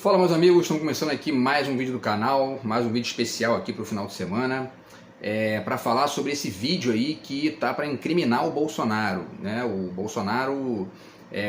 Fala, meus amigos, estamos começando aqui mais um vídeo do canal, mais um vídeo especial aqui para o final de semana, para falar sobre esse vídeo aí que tá para incriminar o Bolsonaro, né? O Bolsonaro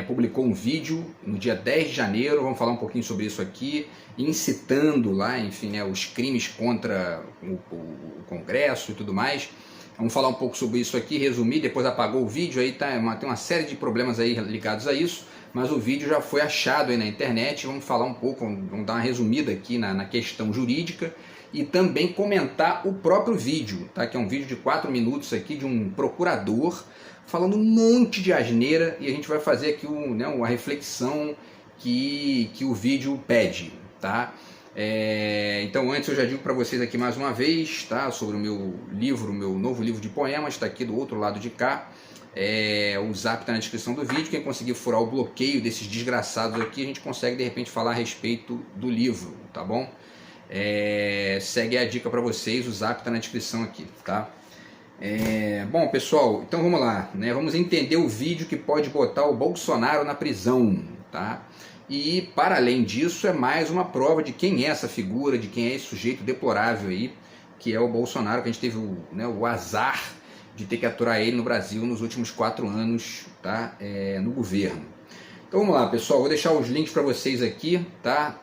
publicou um vídeo no dia 10 de janeiro, vamos falar um pouquinho sobre isso aqui, incitando lá, enfim, né, os crimes contra o Congresso e tudo mais. Vamos falar um pouco sobre isso aqui, resumir, depois apagou o vídeo, aí tem uma série de problemas aí ligados a isso, mas o vídeo já foi achado aí na internet. Vamos falar um pouco, vamos dar uma resumida aqui na questão jurídica e também comentar o próprio vídeo, tá? Que é um vídeo de 4 minutos aqui de um procurador falando um monte de asneira, e a gente vai fazer aqui uma reflexão que o vídeo pede, tá? Então antes eu já digo para vocês aqui mais uma vez, tá, sobre o meu livro, meu novo livro de poemas, está aqui do outro lado de cá. O zap está na descrição do vídeo. Quem conseguir furar o bloqueio desses desgraçados aqui, a gente consegue de repente falar a respeito do livro, tá bom? Segue a dica para vocês, o zap está na descrição aqui, tá? Bom, pessoal, então vamos lá, né? Vamos entender o vídeo que pode botar o Bolsonaro na prisão, tá? E para além disso é mais uma prova de quem é essa figura, de quem é esse sujeito deplorável aí, que é o Bolsonaro, que a gente teve o azar de ter que aturar ele no Brasil nos últimos 4 anos, tá? No governo. Então vamos lá, pessoal, vou deixar os links para vocês aqui, tá?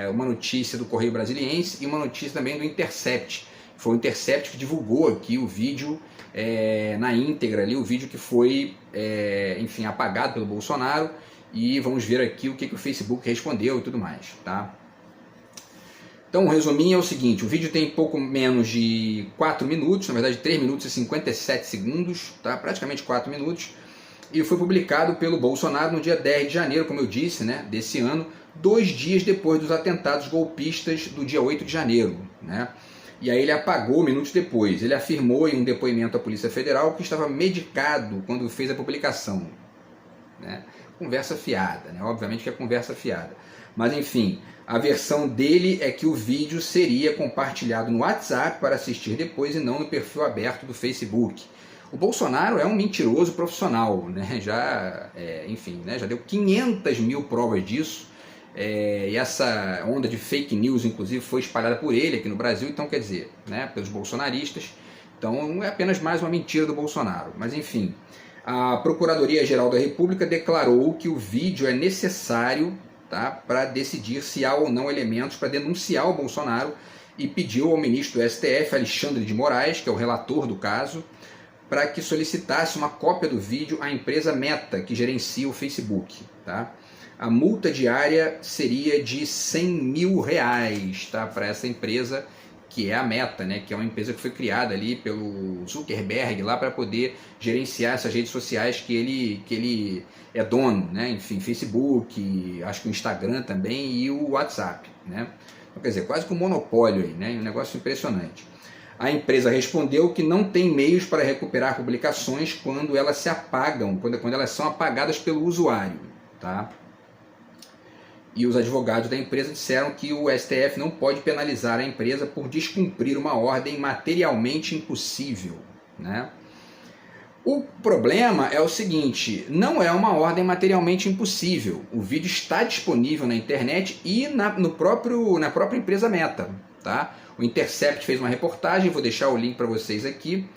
Uma notícia do Correio Brasiliense e uma notícia também do Intercept. Foi o Intercept que divulgou aqui o vídeo na íntegra, ali, o vídeo que foi, enfim, apagado pelo Bolsonaro, e vamos ver aqui o que o Facebook respondeu e tudo mais, tá? Então, o resuminho é o seguinte: o vídeo tem pouco menos de 4 minutos, na verdade 3 minutos e 57 segundos, tá? Praticamente 4 minutos, e foi publicado pelo Bolsonaro no dia 10 de janeiro, como eu disse, né, desse ano, 2 dias depois dos atentados golpistas do dia 8 de janeiro, né? E aí ele apagou minutos depois. Ele afirmou em um depoimento à Polícia Federal que estava medicado quando fez a publicação, né? Conversa fiada, né? Obviamente que é conversa fiada. Mas enfim, a versão dele é que o vídeo seria compartilhado no WhatsApp para assistir depois e não no perfil aberto do Facebook. O Bolsonaro é um mentiroso profissional, né? Enfim, né? Já deu 500 mil provas disso. E essa onda de fake news, inclusive, foi espalhada por ele aqui no Brasil, então quer dizer, né, pelos bolsonaristas. Então não é apenas mais uma mentira do Bolsonaro. Mas enfim, a Procuradoria-Geral da República declarou que o vídeo é necessário, tá, para decidir se há ou não elementos para denunciar o Bolsonaro, e pediu ao ministro do STF, Alexandre de Moraes, que é o relator do caso, para que solicitasse uma cópia do vídeo à empresa Meta, que gerencia o Facebook, tá? A multa diária seria de 100 mil reais, tá, para essa empresa, que é a Meta, né, que é uma empresa que foi criada ali pelo Zuckerberg lá para poder gerenciar essas redes sociais que ele é dono, né? Enfim, Facebook, acho que o Instagram também e o WhatsApp, né? Então, quer dizer, quase que um monopólio aí, né? Um negócio impressionante. A empresa respondeu que não tem meios para recuperar publicações quando elas se apagam, quando elas são apagadas pelo usuário, tá? E os advogados da empresa disseram que o STF não pode penalizar a empresa por descumprir uma ordem materialmente impossível, né? O problema é o seguinte: não é uma ordem materialmente impossível. O vídeo está disponível na internet e na própria empresa Meta, tá? O Intercept fez uma reportagem, vou deixar o link para vocês aqui.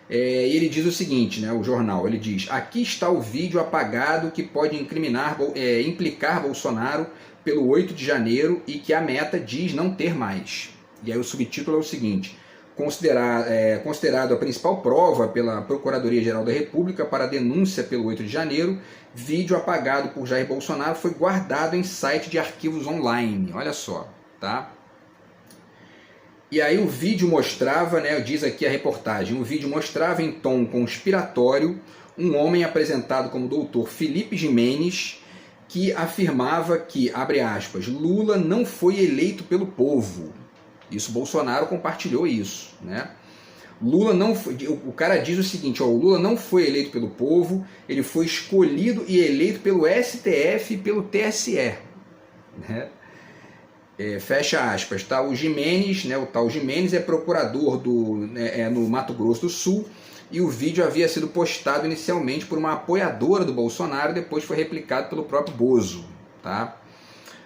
E ele diz o seguinte, né, o jornal, ele diz: aqui está o vídeo apagado que pode implicar Bolsonaro pelo 8 de janeiro e que a Meta diz não ter mais. E aí o subtítulo é o seguinte: considerado a principal prova pela Procuradoria-Geral da República para a denúncia pelo 8 de janeiro, vídeo apagado por Jair Bolsonaro foi guardado em site de arquivos online. Olha só, tá? E aí o vídeo mostrava, né, diz aqui a reportagem, o vídeo mostrava em tom conspiratório um homem apresentado como Dr. Felipe Jimenez, que afirmava que, abre aspas, Lula não foi eleito pelo povo. Isso, Bolsonaro compartilhou isso, né? Lula não foi, o cara diz o seguinte, ó, o Lula não foi eleito pelo povo, ele foi escolhido e eleito pelo STF e pelo TSE, né? Fecha aspas, tá? O Jimenez, né, o tal Jimenez é procurador no Mato Grosso do Sul, e o vídeo havia sido postado inicialmente por uma apoiadora do Bolsonaro, depois foi replicado pelo próprio Bozo, tá?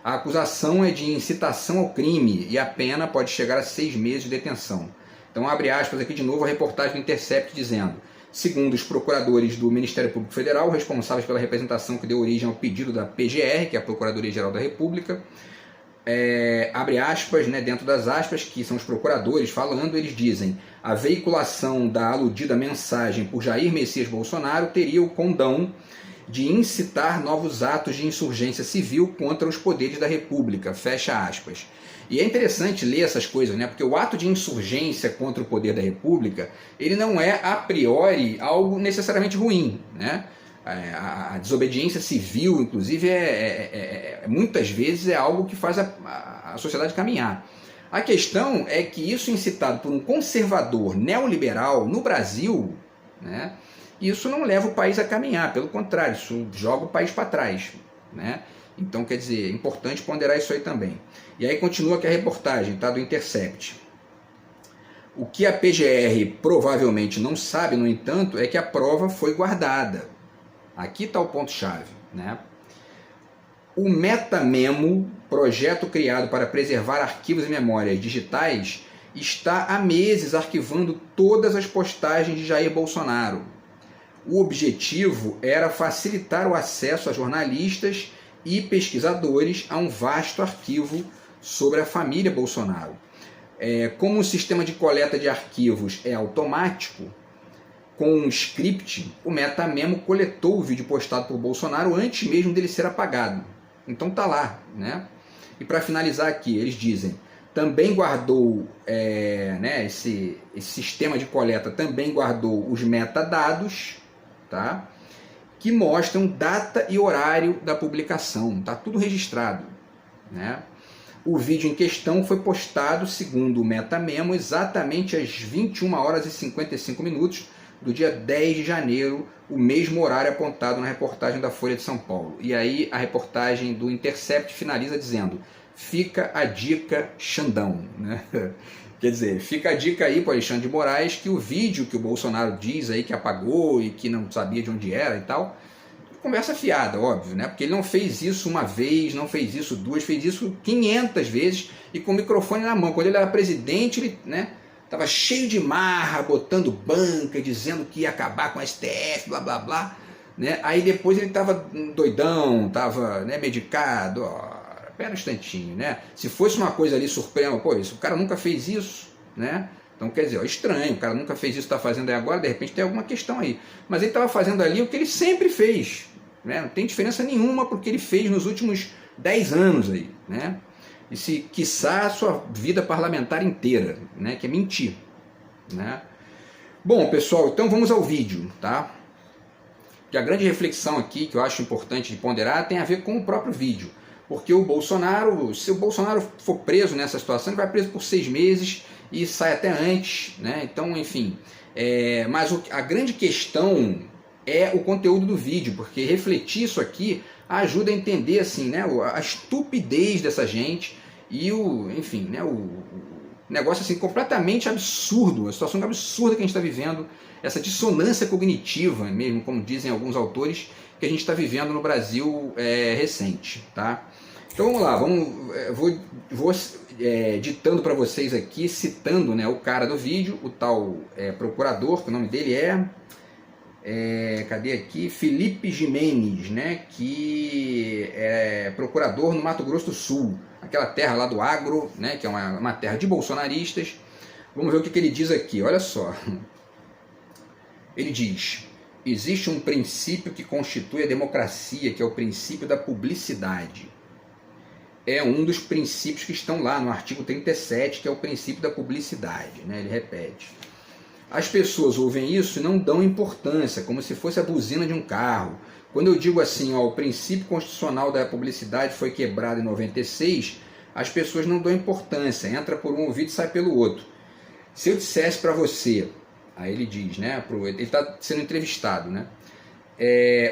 A acusação é de incitação ao crime e a pena pode chegar a 6 meses de detenção. Então, abre aspas aqui de novo a reportagem do Intercept dizendo: segundo os procuradores do Ministério Público Federal, responsáveis pela representação que deu origem ao pedido da PGR, que é a Procuradoria-Geral da República, abre aspas, né, dentro das aspas, que são os procuradores falando, eles dizem: a veiculação da aludida mensagem por Jair Messias Bolsonaro teria o condão de incitar novos atos de insurgência civil contra os poderes da República, fecha aspas. E é interessante ler essas coisas, né? Porque o ato de insurgência contra o poder da República, ele não é a priori algo necessariamente ruim, né? A desobediência civil, inclusive, muitas vezes é algo que faz a sociedade caminhar. A questão é que isso incitado por um conservador neoliberal no Brasil, né? Isso não leva o país a caminhar, pelo contrário, isso joga o país para trás, né? Então, quer dizer, é importante ponderar isso aí também. E aí continua aqui a reportagem, tá, do Intercept. O que a PGR provavelmente não sabe, no entanto, é que a prova foi guardada. Aqui está o ponto-chave, né? O MetaMemo, projeto criado para preservar arquivos e memórias digitais, está há meses arquivando todas as postagens de Jair Bolsonaro. O objetivo era facilitar o acesso a jornalistas e pesquisadores a um vasto arquivo sobre a família Bolsonaro. Como o sistema de coleta de arquivos é automático, com um script, o MetaMemo coletou o vídeo postado por Bolsonaro antes mesmo dele ser apagado. Então tá lá, né? E para finalizar aqui, eles dizem: também guardou, né, esse sistema de coleta também guardou os metadados, tá? Que mostram data e horário da publicação, tá tudo registrado, né? O vídeo em questão foi postado, segundo o MetaMemo, exatamente às 21 horas e 55 minutos do dia 10 de janeiro, o mesmo horário apontado na reportagem da Folha de São Paulo. E aí a reportagem do Intercept finaliza dizendo: fica a dica Xandão, né? Quer dizer, fica a dica aí para Alexandre de Moraes que o vídeo que o Bolsonaro diz aí que apagou e que não sabia de onde era e tal, conversa fiada, óbvio, né? Porque ele não fez isso uma vez, não fez isso duas, fez isso 500 vezes e com o microfone na mão. Quando ele era presidente, ele, né, estava cheio de marra, botando banca, dizendo que ia acabar com a STF, blá blá blá, né? Aí depois ele estava doidão, estava, né, medicado, ó. Pera um instantinho, né? Se fosse uma coisa ali surpresa, pô, o cara nunca fez isso, né? Então, quer dizer, ó, estranho, o cara nunca fez isso, está fazendo aí agora, de repente tem alguma questão aí. Mas ele estava fazendo ali o que ele sempre fez, né? Não tem diferença nenhuma porque ele fez nos últimos 10 anos aí, né? E se quiçá a sua vida parlamentar inteira, né? Que é mentir, né? Bom, pessoal, então vamos ao vídeo, tá? Que a grande reflexão aqui, que eu acho importante de ponderar, tem a ver com o próprio vídeo. Porque o Bolsonaro, se o Bolsonaro for preso nessa situação, ele vai preso por 6 meses e sai até antes, né? Então, enfim, mas a grande questão é o conteúdo do vídeo, porque refletir isso aqui ajuda a entender, assim, né, a estupidez dessa gente e enfim, né, o negócio assim completamente absurdo, a situação absurda que a gente está vivendo, essa dissonância cognitiva mesmo, como dizem alguns autores, que a gente está vivendo no Brasil recente, tá? Então vamos lá, vou ditando para vocês aqui, citando, né, o cara do vídeo, o tal procurador, que o nome dele cadê aqui? Felipe Jimenez, né, que é procurador no Mato Grosso do Sul, aquela terra lá do agro, né, que é uma terra de bolsonaristas. Vamos ver o que ele diz aqui, olha só. Ele diz: existe um princípio que constitui a democracia, que é o princípio da publicidade. É um dos princípios que estão lá no artigo 37, que é o princípio da publicidade, né? Ele repete. As pessoas ouvem isso e não dão importância, como se fosse a buzina de um carro. Quando eu digo assim, ó, o princípio constitucional da publicidade foi quebrado em 96, as pessoas não dão importância, entra por um ouvido e sai pelo outro. Se eu dissesse para você, aí ele diz, né, ele está sendo entrevistado, né,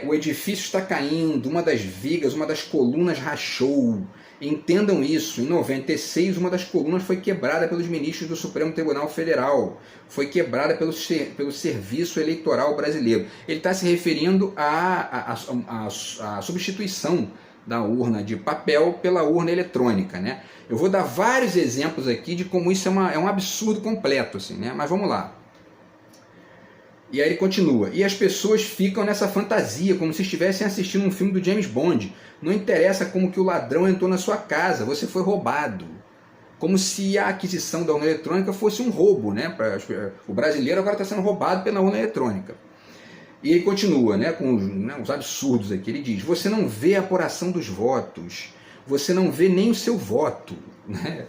o edifício está caindo, uma das vigas, uma das colunas rachou. Entendam isso, em 96 uma das colunas foi quebrada pelos ministros do Supremo Tribunal Federal, foi quebrada pelo Serviço Eleitoral Brasileiro. Ele está se referindo à substituição da urna de papel pela urna eletrônica, né? Eu vou dar vários exemplos aqui de como isso é um absurdo completo, assim, né? Mas vamos lá. E aí ele continua. E as pessoas ficam nessa fantasia, como se estivessem assistindo um filme do James Bond. Não interessa como que o ladrão entrou na sua casa, você foi roubado. Como se a aquisição da urna eletrônica fosse um roubo, né? O brasileiro agora está sendo roubado pela urna eletrônica. E ele continua, né, com os absurdos aqui. Ele diz: você não vê a apuração dos votos, você não vê nem o seu voto, né?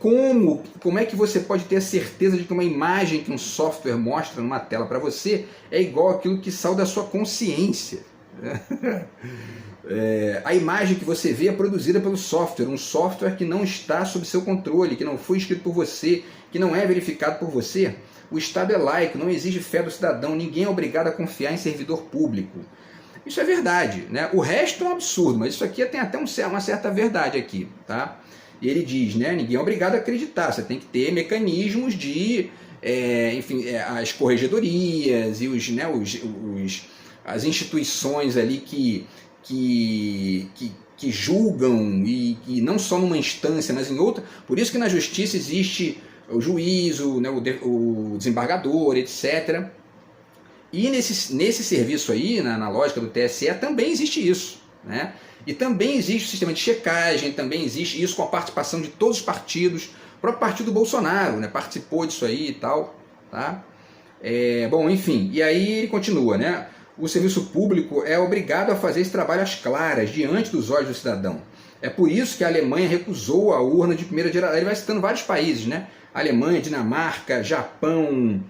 Como é que você pode ter a certeza de que uma imagem que um software mostra numa tela para você é igual àquilo que sai da sua consciência? A imagem que você vê é produzida pelo software, um software que não está sob seu controle, que não foi escrito por você, que não é verificado por você. O Estado é laico, não exige fé do cidadão, ninguém é obrigado a confiar em servidor público. Isso é verdade, né? O resto é um absurdo, mas isso aqui tem até uma certa verdade aqui, tá? E ele diz, né, ninguém é obrigado a acreditar, você tem que ter mecanismos de, as corregedorias e as instituições ali que julgam, e não só numa instância, mas em outra. Por isso que na justiça existe o juiz, o desembargador, etc. E nesse serviço aí, na lógica do TSE, também existe isso, né? E também existe o sistema de checagem, também existe isso com a participação de todos os partidos. O próprio partido Bolsonaro, né, participou disso aí e tal, tá? Bom, enfim, e aí ele continua, né? O serviço público é obrigado a fazer esse trabalho às claras, diante dos olhos do cidadão. É por isso que a Alemanha recusou a urna de primeira geração. Ele vai citando vários países, né? Alemanha, Dinamarca, Japão,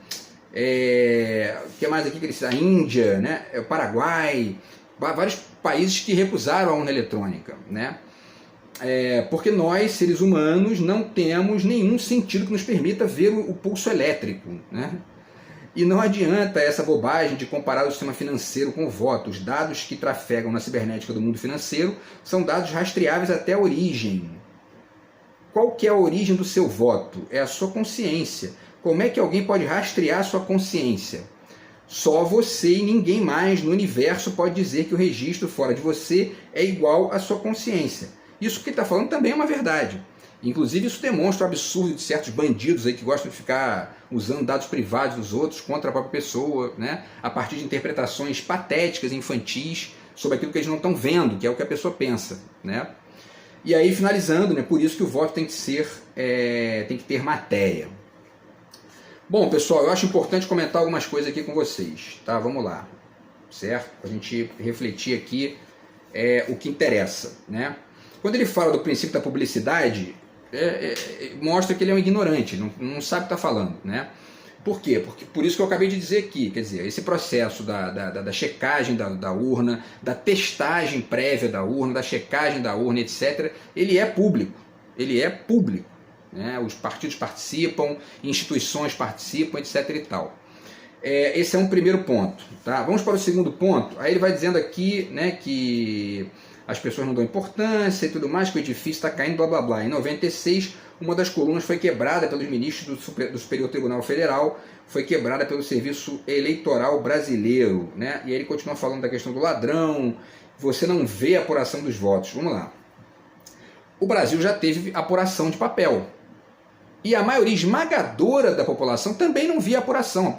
que mais aqui que ele cita? A Índia, né? O Paraguai, vários países que recusaram a urna eletrônica, né? Porque nós, seres humanos, não temos nenhum sentido que nos permita ver o pulso elétrico, né? E não adianta essa bobagem de comparar o sistema financeiro com o voto. Os dados que trafegam na cibernética do mundo financeiro são dados rastreáveis até a origem. Qual que é a origem do seu voto? É a sua consciência. Como é que alguém pode rastrear a sua consciência? Só você e ninguém mais no universo pode dizer que o registro fora de você é igual à sua consciência. Isso que ele está falando também é uma verdade. Inclusive isso demonstra o absurdo de certos bandidos aí que gostam de ficar usando dados privados dos outros contra a própria pessoa, né? A partir de interpretações patéticas, infantis, sobre aquilo que eles não estão vendo, que é o que a pessoa pensa, né? E aí, finalizando, né, por isso que o voto tem que ter matéria. Bom, pessoal, eu acho importante comentar algumas coisas aqui com vocês, tá? Vamos lá, certo? Para a gente refletir aqui o que interessa, né? Quando ele fala do princípio da publicidade, mostra que ele é um ignorante, não sabe o que está falando, né? Por quê? Porque, por isso que eu acabei de dizer aqui, quer dizer, esse processo da checagem da urna, da testagem prévia da urna, da checagem da urna, etc., ele é público, né? Os partidos participam, instituições participam, etc. e tal. Esse é um primeiro ponto, tá? Vamos para o segundo ponto. Aí ele vai dizendo aqui, né, que as pessoas não dão importância e tudo mais, que o edifício está caindo, blá blá blá. Em 96, uma das colunas foi quebrada pelos ministros do Superior Tribunal Federal, foi quebrada pelo Serviço Eleitoral Brasileiro, né? E aí ele continua falando da questão do ladrão, você não vê a apuração dos votos. Vamos lá. O Brasil já teve apuração de papel. E a maioria esmagadora da população também não via apuração.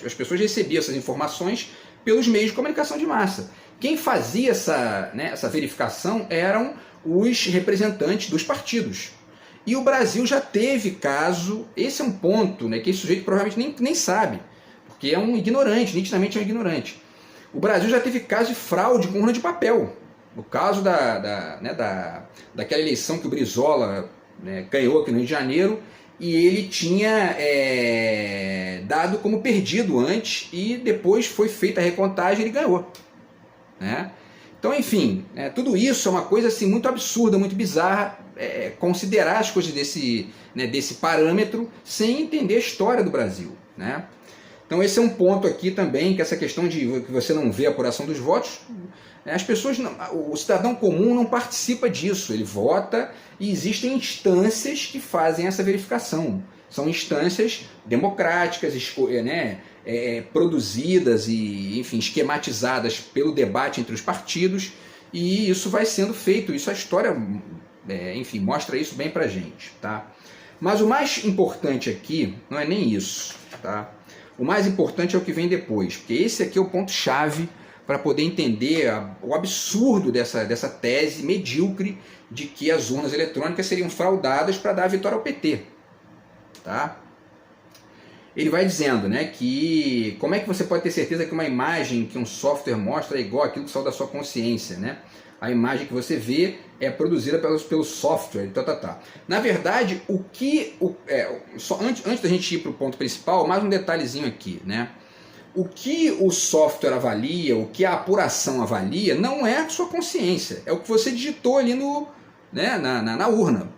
As pessoas recebiam essas informações pelos meios de comunicação de massa. Quem fazia essa verificação eram os representantes dos partidos. E o Brasil já teve caso, esse é um ponto, né, que esse sujeito provavelmente nem sabe, porque é um ignorante, nitidamente é um ignorante. O Brasil já teve caso de fraude com urna de papel. No caso daquela eleição que o Brizola, né, ganhou aqui no Rio de Janeiro, e ele tinha dado como perdido antes, e depois foi feita a recontagem e ele ganhou, né? Então, enfim, tudo isso é uma coisa assim, muito absurda, muito bizarra, considerar as coisas desse parâmetro sem entender a história do Brasil, né? Então esse é um ponto aqui também, que essa questão de que você não vê a apuração dos votos, as pessoas, o cidadão comum não participa disso, ele vota e existem instâncias que fazem essa verificação. São instâncias democráticas, né, produzidas e, enfim, esquematizadas pelo debate entre os partidos, e isso vai sendo feito, isso a história, enfim, mostra isso bem pra gente, tá? Mas o mais importante aqui não é nem isso, tá? O mais importante é o que vem depois, porque esse aqui é o ponto-chave para poder entender o absurdo dessa tese medíocre de que as urnas eletrônicas seriam fraudadas para dar a vitória ao PT, tá? Ele vai dizendo, né, que como é que você pode ter certeza que uma imagem que um software mostra é igual àquilo que saiu da sua consciência, né? A imagem que você vê é produzida pelo software, Na verdade, antes da gente ir para o ponto principal, mais um detalhezinho aqui, né? O que o software avalia, o que a apuração avalia, não é a sua consciência, é o que você digitou ali na urna.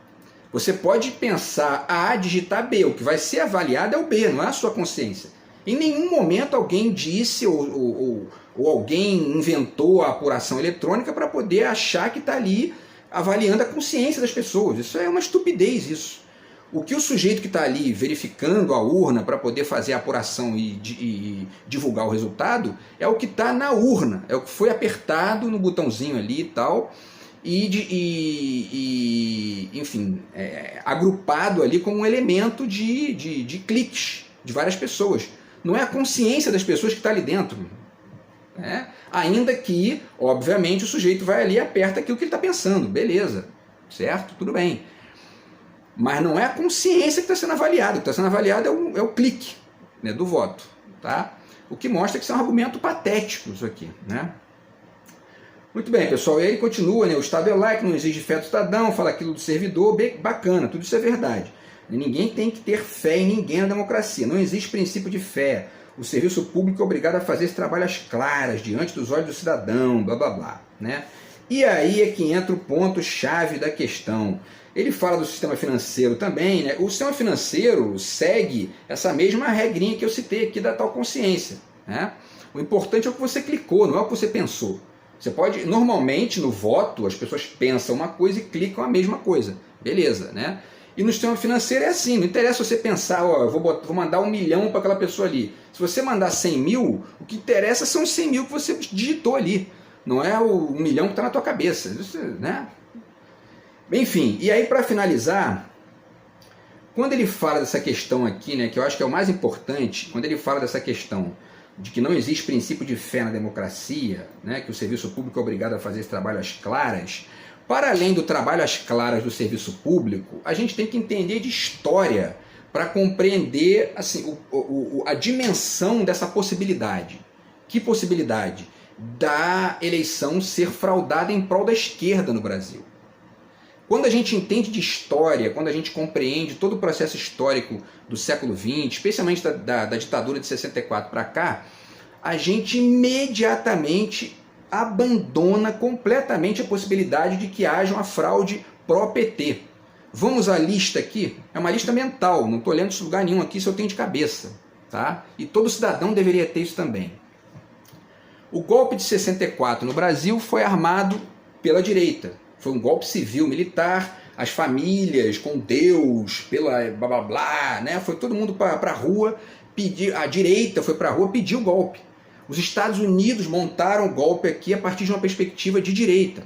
Você pode pensar A, digitar B, o que vai ser avaliado é o B, não é a sua consciência. Em nenhum momento alguém disse ou alguém inventou a apuração eletrônica para poder achar que está ali avaliando a consciência das pessoas. Isso é uma estupidez, isso. O que o sujeito que está ali verificando a urna para poder fazer a apuração e divulgar o resultado é o que está na urna, é o que foi apertado no botãozinho ali e tal, enfim, agrupado ali como um elemento de cliques de várias pessoas. Não é a consciência das pessoas que está ali dentro. Ainda que, obviamente, o sujeito vai ali e aperta aquilo que ele está pensando. Beleza, certo? Tudo bem. Mas não é a consciência que está sendo avaliada. O que está sendo avaliado é o clique, né, do voto. Tá? O que mostra que isso é um argumento patético, isso aqui, né? Muito bem, pessoal. E aí continua, né? O Estado é laico, não exige fé do cidadão, fala aquilo do servidor, bacana, tudo isso é verdade. Ninguém tem que ter fé em ninguém na democracia. Não existe princípio de fé. O serviço público é obrigado a fazer esse trabalho às claras, diante dos olhos do cidadão, blá blá blá, né? E aí é que entra o ponto-chave da questão. Ele fala do sistema financeiro também, né? O sistema financeiro segue essa mesma regrinha que eu citei aqui da tal consciência, né? O importante é o que você clicou, não é o que você pensou. Você pode, normalmente no voto, as pessoas pensam uma coisa e clicam a mesma coisa, beleza, né? E no sistema financeiro é assim, não interessa você pensar, ó, eu vou mandar 1 milhão para aquela pessoa ali. Se você mandar 100 mil, o que interessa são os 100 mil que você digitou ali, não é o 1 milhão que está na tua cabeça, isso, né? Enfim, e aí para finalizar, quando ele fala dessa questão aqui, né, que eu acho que é o mais importante, quando ele fala dessa questão de que não existe princípio de fé na democracia, né, que o serviço público é obrigado a fazer esse trabalho às claras, para além do trabalho às claras do serviço público, a gente tem que entender de história para compreender assim, a dimensão dessa possibilidade. Que possibilidade? Da eleição ser fraudada em prol da esquerda no Brasil. Quando a gente entende de história, quando a gente compreende todo o processo histórico do século XX, especialmente da ditadura de 64 para cá, a gente imediatamente abandona completamente a possibilidade de que haja uma fraude pró-PT. Vamos à lista aqui? É uma lista mental, não estou lendo isso em lugar nenhum aqui, isso eu tenho de cabeça. Tá? E todo cidadão deveria ter isso também. O golpe de 64 no Brasil foi armado pela direita. Foi um golpe civil-militar, as famílias com Deus, pela blá blá blá, né? Foi todo mundo para a rua, a direita foi para a rua pedir o golpe. Os Estados Unidos montaram o golpe aqui a partir de uma perspectiva de direita,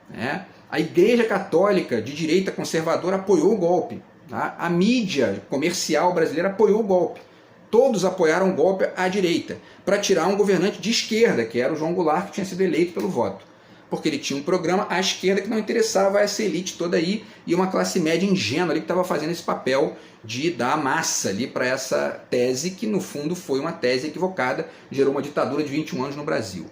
né? A Igreja Católica de direita conservadora apoiou o golpe. Tá? A mídia comercial brasileira apoiou o golpe. Todos apoiaram o golpe à direita, para tirar um governante de esquerda, que era o João Goulart, que tinha sido eleito pelo voto. Porque ele tinha um programa à esquerda que não interessava a essa elite toda aí e uma classe média ingênua ali que estava fazendo esse papel de dar massa ali para essa tese que no fundo foi uma tese equivocada, gerou uma ditadura de 21 anos no Brasil.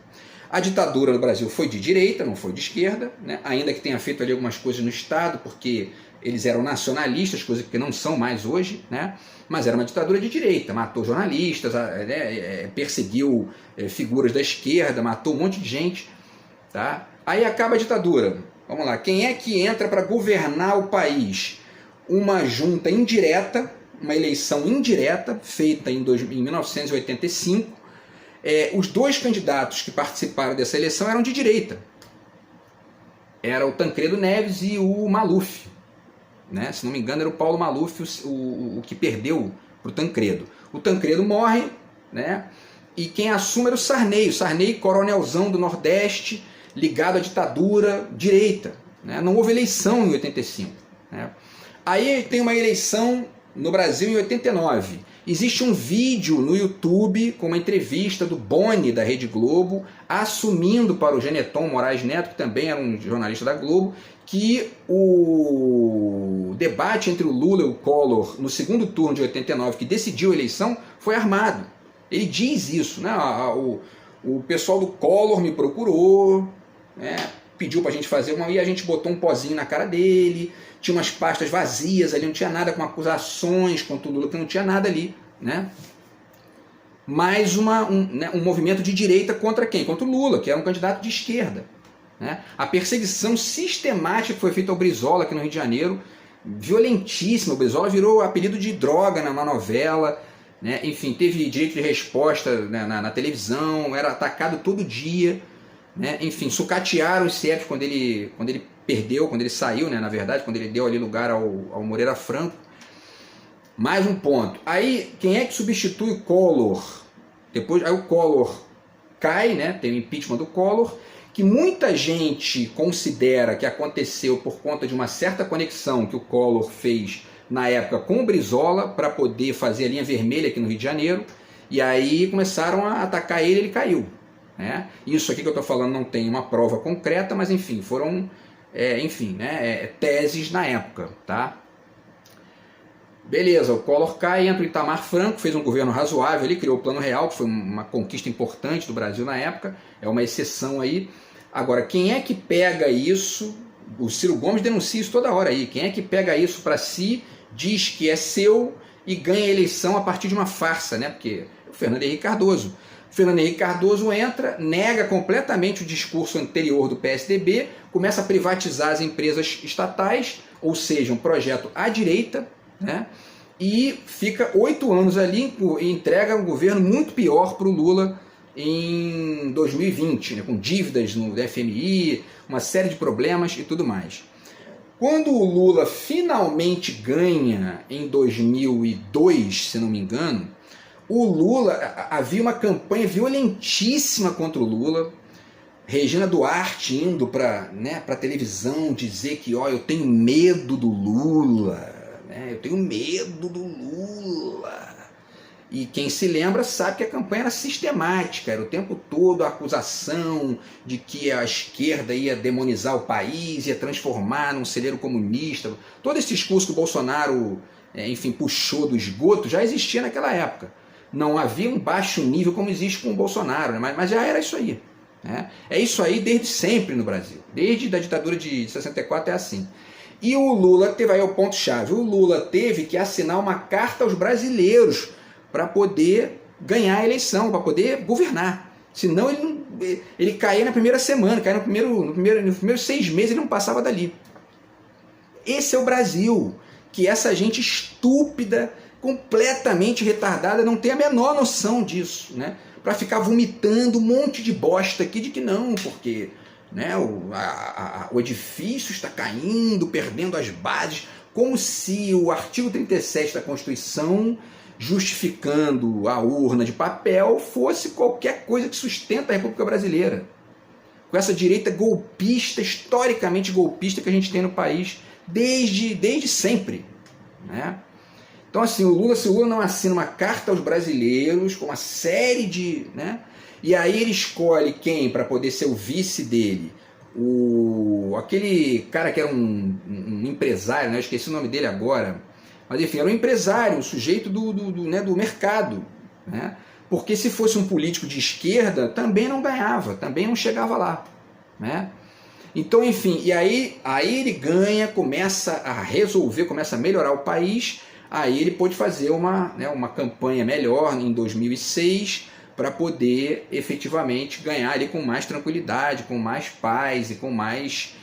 A ditadura no Brasil foi de direita, não foi de esquerda, né? Ainda que tenha feito ali algumas coisas no Estado, porque eles eram nacionalistas, coisas que não são mais hoje, né? Mas era uma ditadura de direita, matou jornalistas, perseguiu figuras da esquerda, matou um monte de gente. Tá? Aí acaba a ditadura. Vamos lá, quem é que entra para governar o país? Uma junta indireta, uma eleição indireta, feita em 1985. Os dois candidatos que participaram dessa eleição eram de direita. Era o Tancredo Neves e o Maluf. Né? Se não me engano, era o Paulo Maluf o que perdeu para o Tancredo. O Tancredo morre, né? E quem assume era o Sarney. O Sarney, coronelzão do Nordeste, ligado à ditadura direita, né? Não houve eleição em 85. Né? Aí tem uma eleição no Brasil em 89. Existe um vídeo no YouTube com uma entrevista do Boni, da Rede Globo, assumindo para o Geneton Moraes Neto, que também era um jornalista da Globo, que o debate entre o Lula e o Collor no segundo turno de 89, que decidiu a eleição, foi armado. Ele diz isso, né? O pessoal do Collor me procurou, né? Pediu pra gente fazer uma, e a gente botou um pozinho na cara dele, tinha umas pastas vazias ali, não tinha nada com acusações contra o Lula, que não tinha nada ali, né? Mais um movimento de direita contra quem? Contra o Lula, que era um candidato de esquerda. Né? A perseguição sistemática que foi feita ao Brizola aqui no Rio de Janeiro, violentíssima. O Brizola virou apelido de droga na novela, né? Enfim, teve direito de resposta, né, na televisão, era atacado todo dia, né? Enfim, sucatearam os CEPs quando ele perdeu, quando ele saiu, né, na verdade, quando ele deu ali lugar ao Moreira Franco. Mais um ponto. Aí, quem é que substitui o Collor? Depois, aí o Collor cai, né, tem o impeachment do Collor, que muita gente considera que aconteceu por conta de uma certa conexão que o Collor fez na época com o Brizola para poder fazer a linha vermelha aqui no Rio de Janeiro, e aí começaram a atacar ele caiu. Né? Isso aqui que eu estou falando não tem uma prova concreta, mas enfim, foram teses na época. Tá? Beleza, o Collor cai, entra o Itamar Franco, fez um governo razoável, ele criou o Plano Real, que foi uma conquista importante do Brasil na época, é uma exceção aí. Agora, quem é que pega isso? O Ciro Gomes denuncia isso toda hora aí. Quem é que pega isso para si, diz que é seu e ganha a eleição a partir de uma farsa, né? Porque o Fernando Henrique Cardoso. O Fernando Henrique Cardoso entra, nega completamente o discurso anterior do PSDB, começa a privatizar as empresas estatais, ou seja, um projeto à direita, né? E fica 8 anos ali e entrega um governo muito pior para o Lula em 2020, né? Com dívidas no FMI, uma série de problemas e tudo mais. Quando o Lula finalmente ganha em 2002, se não me engano, o Lula, havia uma campanha violentíssima contra o Lula, Regina Duarte indo para a televisão dizer que eu tenho medo do Lula, né? Eu tenho medo do Lula. E quem se lembra sabe que a campanha era sistemática, era o tempo todo a acusação de que a esquerda ia demonizar o país, ia transformar num celeiro comunista. Todo esse discurso que o Bolsonaro, puxou do esgoto já existia naquela época. Não havia um baixo nível como existe com o Bolsonaro, né? Mas já era isso aí. Né? É isso aí desde sempre no Brasil. Desde a ditadura de 64 é assim. E o Lula teve aí o ponto-chave. O Lula teve que assinar uma carta aos brasileiros para poder ganhar a eleição, para poder governar. Senão ele caía na primeira semana, caía nos primeiros 6 meses, ele não passava dali. Esse é o Brasil, que essa gente estúpida, completamente retardada, não tem a menor noção disso, né? Para ficar vomitando um monte de bosta aqui de que não, porque, né, o edifício está caindo, perdendo as bases, como se o artigo 37 da Constituição, justificando a urna de papel, fosse qualquer coisa que sustenta a República Brasileira. Com essa direita golpista, historicamente golpista, que a gente tem no país desde sempre. Né? Então, assim, se o Lula não assina uma carta aos brasileiros, com uma série de... Né? E aí ele escolhe quem para poder ser o vice dele? Aquele cara que era um empresário, né? Eu esqueci o nome dele agora, mas enfim, era um empresário, um sujeito do mercado. Né? Porque se fosse um político de esquerda, também não ganhava, também não chegava lá. Né? Então, enfim, e aí ele ganha, começa a resolver, começa a melhorar o país. Aí ele pôde fazer uma campanha melhor em 2006 para poder efetivamente ganhar ali com mais tranquilidade, com mais paz e com mais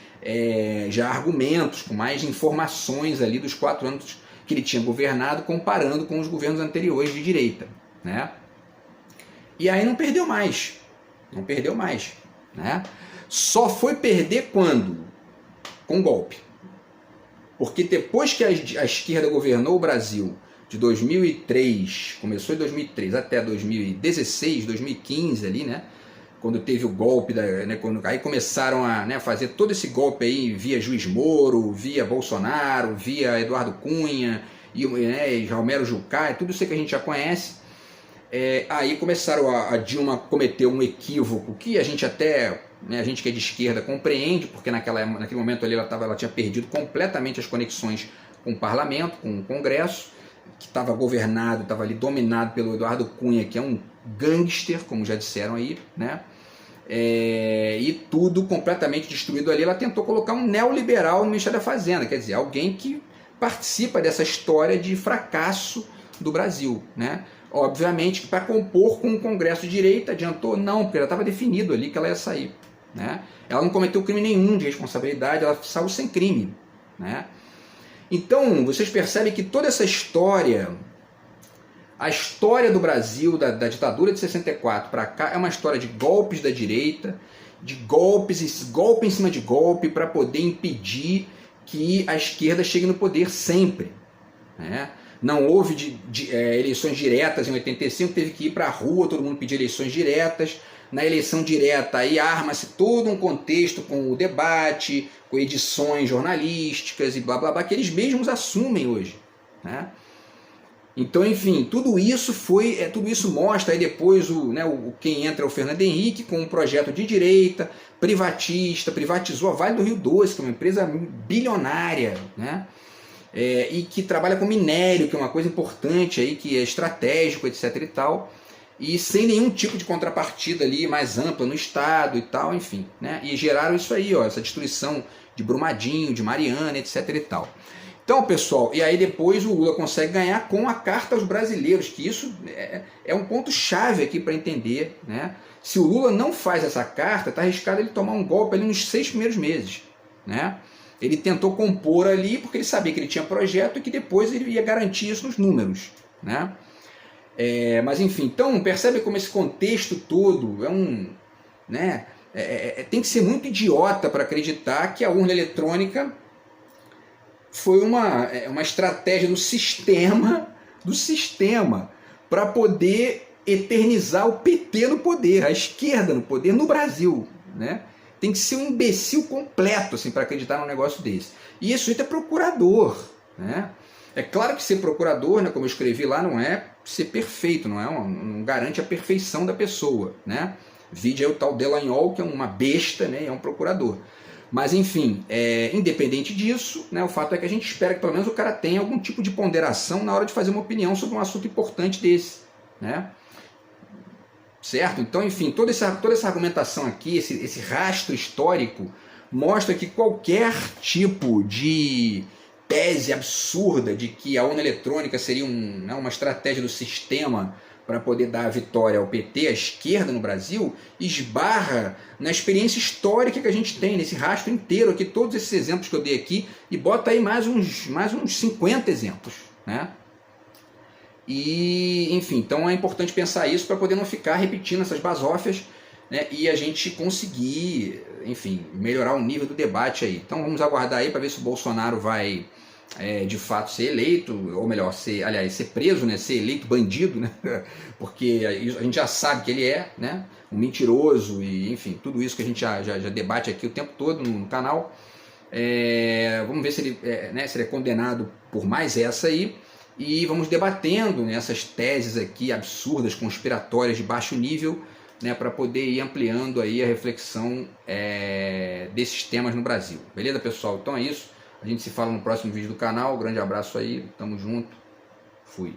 já argumentos, com mais informações ali dos 4 anos que ele tinha governado, comparando com os governos anteriores de direita. Né? E aí não perdeu mais. Né? Só foi perder quando? Com golpe. Porque depois que a esquerda governou o Brasil de 2003, começou em 2003 até 2016, 2015 ali, né? quando teve o golpe, aí começaram a fazer todo esse golpe aí via Juiz Moro, via Bolsonaro, via Eduardo Cunha, e Romero Jucá, tudo isso que a gente já conhece. Aí começaram a Dilma cometer um equívoco que a gente até, a gente que é de esquerda compreende, porque naquele momento ali ela tinha perdido completamente as conexões com o parlamento, com o Congresso, que estava governado, estava ali dominado pelo Eduardo Cunha, que é um gangster, como já disseram aí, né? E tudo completamente destruído ali. Ela tentou colocar um neoliberal no Ministério da Fazenda, quer dizer, alguém que participa dessa história de fracasso do Brasil, né? Obviamente que para compor com o Congresso de direita, adiantou? Não, porque já estava definido ali que ela ia sair, né? Ela não cometeu crime nenhum de responsabilidade, ela saiu sem crime, né? Então, vocês percebem que toda essa história, a história do Brasil, da ditadura de 64 para cá, é uma história de golpes da direita, de golpe em cima de golpe, para poder impedir que a esquerda chegue no poder sempre, né? Não houve eleições diretas em 85, teve que ir para a rua, todo mundo pedir eleições diretas. Na eleição direta aí arma-se todo um contexto com o debate, com edições jornalísticas e blá blá blá, que eles mesmos assumem hoje, né? Então, enfim, tudo isso mostra aí depois quem entra é o Fernando Henrique com um projeto de direita, privatista, privatizou a Vale do Rio Doce, que é uma empresa bilionária, né? E que trabalha com minério, que é uma coisa importante aí, que é estratégico, etc e tal, e sem nenhum tipo de contrapartida ali mais ampla no Estado e tal, enfim, né? E geraram isso aí, ó, essa destruição de Brumadinho, de Mariana, etc e tal. Então, pessoal, e aí depois o Lula consegue ganhar com a Carta aos Brasileiros, que isso é um ponto chave aqui para entender, né? Se o Lula não faz essa carta, está arriscado ele tomar um golpe ali nos 6 primeiros meses, né? Ele tentou compor ali porque ele sabia que ele tinha projeto e que depois ele ia garantir isso nos números, né? Mas enfim, então percebe como esse contexto todo tem que ser muito idiota para acreditar que a urna eletrônica foi uma estratégia do sistema para poder eternizar o PT no poder, a esquerda no poder no Brasil, né? Tem que ser um imbecil completo assim, para acreditar num negócio desse. E isso é procurador, né? É claro que ser procurador, né, como eu escrevi lá, não é ser perfeito, não garante a perfeição da pessoa, né? Vide aí o tal Delanhol, que é uma besta, né, é um procurador. Mas enfim, independente disso, né, o fato é que a gente espera que pelo menos o cara tenha algum tipo de ponderação na hora de fazer uma opinião sobre um assunto importante desse, né? Certo? Então, enfim, toda essa argumentação aqui, esse rastro histórico, mostra que qualquer tipo de tese absurda de que a urna eletrônica seria uma estratégia do sistema para poder dar a vitória ao PT, à esquerda no Brasil, esbarra na experiência histórica que a gente tem, nesse rastro inteiro aqui, todos esses exemplos que eu dei aqui, e bota aí mais uns 50 exemplos, né? E, enfim, então é importante pensar isso para poder não ficar repetindo essas basófias, né, e a gente conseguir, enfim, melhorar o nível do debate aí. Então vamos aguardar aí para ver se o Bolsonaro vai de fato ser eleito, ou melhor, ser preso, né, ser eleito bandido, né, porque a gente já sabe que ele é, né, um mentiroso, e enfim, tudo isso que a gente já debate aqui o tempo todo no canal. Vamos ver se ele é condenado por mais essa aí. E vamos debatendo essas teses aqui absurdas, conspiratórias de baixo nível, né, para poder ir ampliando aí a reflexão desses temas no Brasil. Beleza, pessoal? Então é isso. A gente se fala no próximo vídeo do canal. Um grande abraço aí. Tamo junto. Fui.